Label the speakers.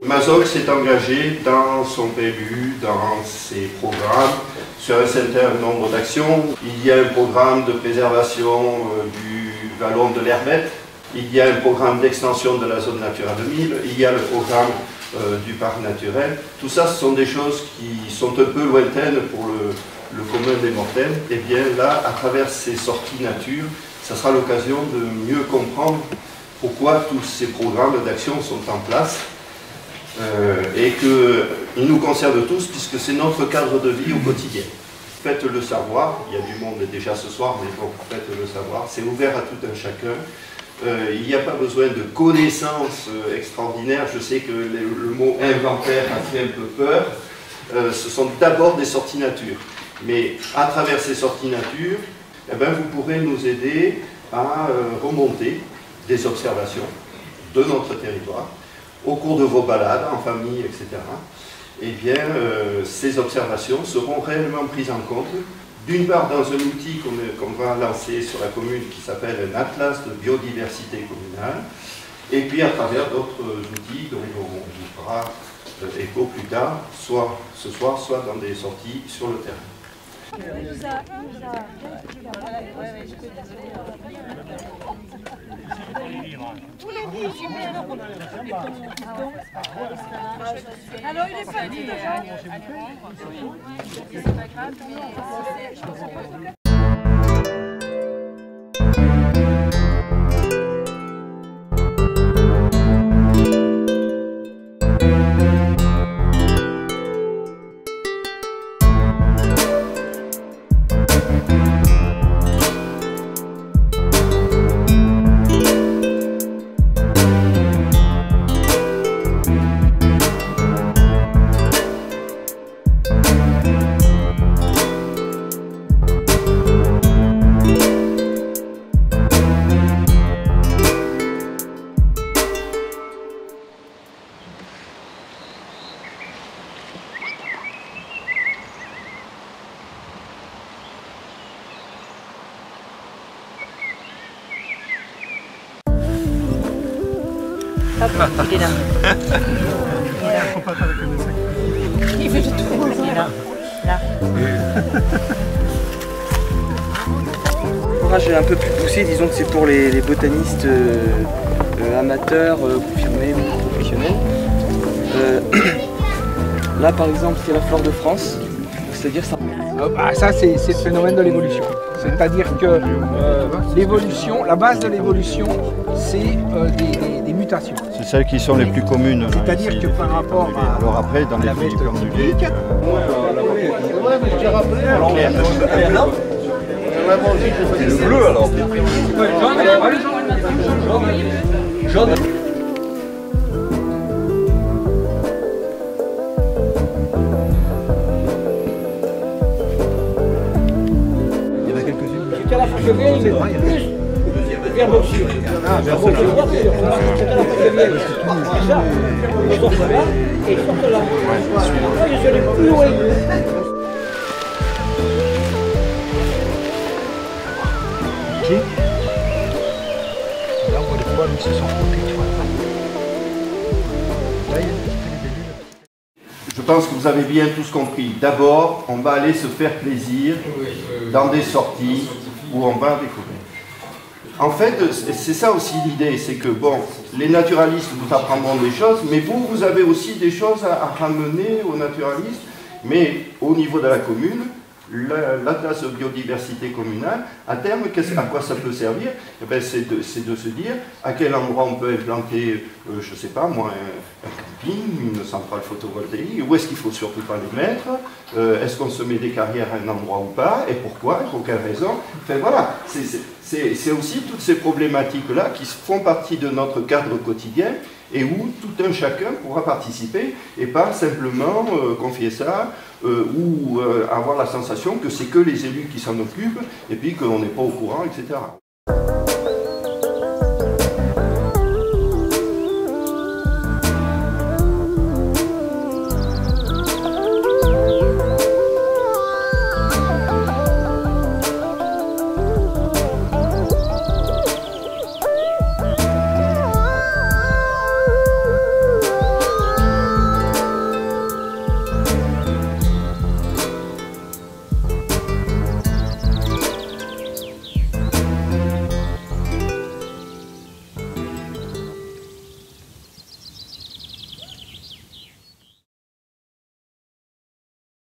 Speaker 1: Mazoc s'est engagé dans son PLU, dans ses programmes, sur un certain nombre d'actions. Il y a un programme de préservation du vallon de l'Herbette, il y a un programme d'extension de la zone Natura 2000, il y a le programme du parc naturel. Tout ça, ce sont des choses qui sont un peu lointaines pour le commun des mortels. Et bien là, à travers ces sorties nature, ça sera l'occasion de mieux comprendre pourquoi tous ces programmes d'action sont en place. Et qu'ils nous concernent tous puisque c'est notre cadre de vie au quotidien. Faites-le savoir, il y a du monde déjà ce soir, mais bon, faites-le savoir, c'est ouvert à tout un chacun. Il n'y a pas besoin de connaissances extraordinaires, je sais que le mot inventaire a fait un peu peur. Ce sont d'abord des sorties nature. Mais à travers ces sorties nature, eh bien, vous pourrez nous aider à remonter des observations de notre territoire au cours de vos balades en famille, etc. Eh bien, ces observations seront réellement prises en compte, d'une part dans un outil qu'on va lancer sur la commune qui s'appelle un atlas de biodiversité communale, et puis à travers d'autres outils dont on vous fera écho plus tard, soit ce soir, soit dans des sorties sur le terrain.
Speaker 2: Alors il est pas dit déjà. C'est pas grave.
Speaker 3: Il est là. Il fait tout. Il est là. Là.
Speaker 4: L'ouvrage est un peu plus poussé, disons que c'est pour les botanistes amateurs, confirmés ou professionnels. Là par exemple c'est la flore de France, c'est-à-dire ça.
Speaker 5: Ça c'est le phénomène de l'évolution. C'est-à-dire que l'évolution, la base de l'évolution, c'est des mutations.
Speaker 6: C'est celles qui sont les plus communes.
Speaker 5: C'est-à-dire que par rapport à...
Speaker 6: Alors après, dans les folliculaires du lait...
Speaker 7: C'est le bleu alors. Jaune.
Speaker 5: Jusqu'à la fois il met plus vers l'option. Vers l'option, jusqu'à la fois c'est ça. Je sors là et je sors là. Là, je suis allé plus loin.
Speaker 6: Là, on voit les poils où c'est sur le côté, tu vois. Là, il y a des bulles.
Speaker 1: Je pense que vous avez bien tous compris. D'abord, on va aller se faire plaisir dans des sorties où on va découvrir. En fait, c'est ça aussi l'idée, c'est que bon, les naturalistes vous apprendront des choses, mais vous avez aussi des choses à ramener aux naturalistes, mais au niveau de la commune, l'atlas de biodiversité communale, à terme, à quoi ça peut servir? Eh bien, c'est de se dire à quel endroit on peut implanter, je ne sais pas moi, un camping, une centrale photovoltaïque, où est-ce qu'il ne faut surtout pas les mettre, est-ce qu'on se met des carrières à un endroit ou pas, et pourquoi, et pour quelle raison. Enfin voilà, c'est aussi toutes ces problématiques-là qui font partie de notre cadre quotidien, et où tout un chacun pourra participer et pas simplement confier ça ou avoir la sensation que c'est que les élus qui s'en occupent et puis qu'on n'est pas au courant, etc.